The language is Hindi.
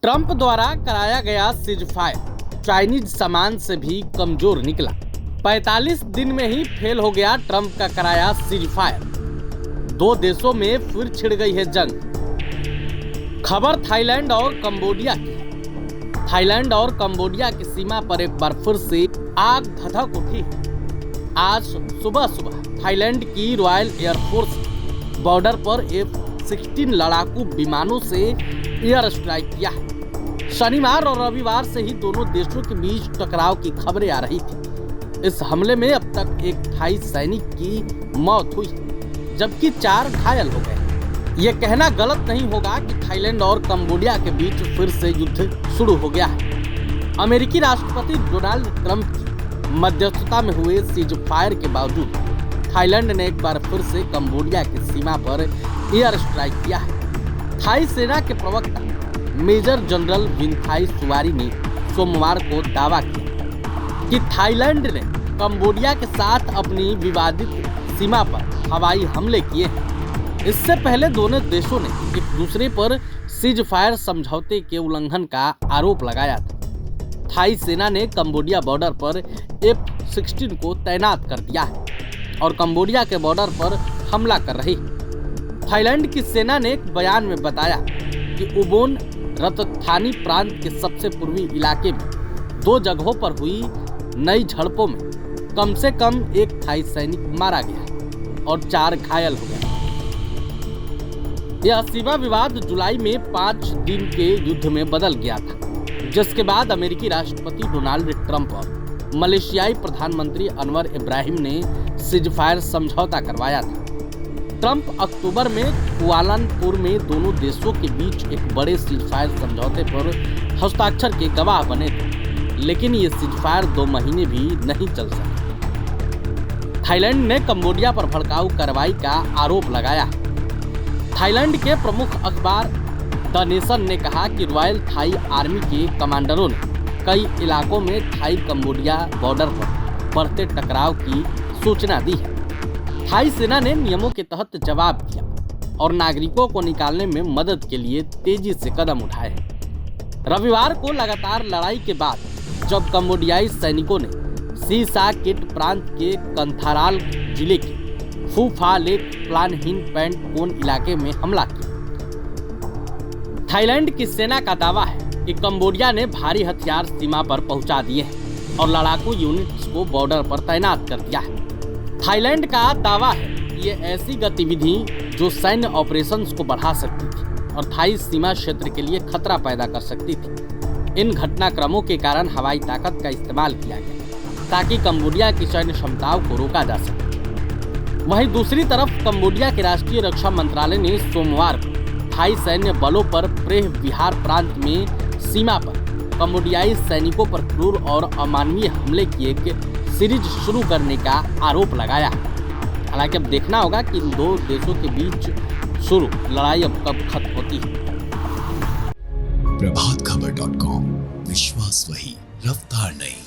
ट्रंप द्वारा कराया गया सीजफायर चाइनीज सामान से भी कमजोर निकला। 45 दिन में ही फेल हो गया ट्रंप का कराया सीजफायर। दो देशों में फिर छिड़ गई है जंग। खबर थाईलैंड और कंबोडिया की। थाईलैंड और कंबोडिया की सीमा पर एक बार फिर से आग धधक उठी। आज सुबह सुबह थाईलैंड की रॉयल एयरफोर्स बॉर्डर पर F-16 लड़ाकू विमानों से एयर स्ट्राइक किया। शनिवार और रविवार से ही दोनों देशों के बीच टकराव की खबरें आ रही थी। इस हमले में अब तक एक थाई सैनिक की मौत हुई, जबकि 4 घायल हो गए। ये कहना गलत नहीं होगा कि थाईलैंड और कंबोडिया के बीच फिर से युद्ध शुरू हो गया है। अमेरिकी राष्ट्रपति डोनाल्ड ट्रंप की मध्यस्थता में हुए सीजफायर के बावजूद थाईलैंड ने एक बार फिर से कंबोडिया की सीमा पर एयर स्ट्राइक किया है। थाई सेना के प्रवक्ता मेजर जनरल विनथाई सुवारी ने सोमवार को दावा किया कि थाईलैंड ने कंबोडिया के साथ अपनी विवादित सीमा पर हवाई हमले किए हैं। इससे पहले दोनों देशों ने एक दूसरे पर सीजफायर समझौते के उल्लंघन का आरोप लगाया था। थाई सेना ने कंबोडिया बॉर्डर पर F-16 को तैनात कर दिया है और कंबोडिया के बॉर्डर पर हमला कर रही है। थाईलैंड की सेना ने एक बयान में बताया कि उबोन रतथानी प्रांत के सबसे पूर्वी इलाके में 2 जगहों पर हुई नई झड़पों में कम से कम 1 थाई सैनिक मारा गया और 4 घायल हो गए। यह सीमा विवाद जुलाई में 5 दिन के युद्ध में बदल गया था, जिसके बाद अमेरिकी राष्ट्रपति डोनाल्ड ट्रंप और मलेशियाई प्रधानमंत्री अनवर इब्राहिम ने सीजफायर समझौता करवाया था। ट्रंप अक्टूबर में कुआलालंपुर में दोनों देशों के बीच एक बड़े सीजफायर समझौते पर हस्ताक्षर के गवाह बने थे, लेकिन ये सीजफायर 2 महीने भी नहीं चल सका। थाईलैंड ने कंबोडिया पर भड़काऊ कार्रवाई का आरोप लगाया। थाईलैंड के प्रमुख अखबार द नेशन ने कहा कि रॉयल थाई आर्मी के कमांडरों ने कई इलाकों में थाई कंबोडिया बॉर्डर पर बढ़ते टकराव की सूचना दी है। थाई सेना ने नियमों के तहत जवाब दिया और नागरिकों को निकालने में मदद के लिए तेजी से कदम उठाए हैं। रविवार को लगातार लड़ाई के बाद जब कंबोडियाई सैनिकों ने सीसा किट प्रांत के कंथाराल जिले के फूफा लेक प्लानहीन पैंट कोन इलाके में हमला किया। थाईलैंड की सेना का दावा है कि कंबोडिया ने भारी हथियार सीमा पर पहुंचा दिए हैं और लड़ाकू यूनिट्स को बॉर्डर पर तैनात कर दिया है। थाईलैंड का दावा है कि ये ऐसी गतिविधि जो सैन्य ऑपरेशंस को बढ़ा सकती थी और थाई सीमा क्षेत्र के लिए खतरा पैदा कर सकती थी। इन घटनाक्रमों के कारण हवाई ताकत का इस्तेमाल किया गया ताकि कंबोडिया की सैन्य क्षमताओं को रोका जा सके। वहीं दूसरी तरफ कंबोडिया के राष्ट्रीय रक्षा मंत्रालय ने सोमवार को थाई सैन्य बलों पर प्रेह विहार प्रांत में सीमा पर कंबोडियाई सैनिकों पर क्रूर और अमानवीय हमले की एक सीरीज शुरू करने का आरोप लगाया। हालांकि अब देखना होगा कि इन 2 देशों के बीच शुरू लड़ाई अब कब खत्म होती है। प्रभातखबर.com, विश्वास वही, रफ्तार नहीं।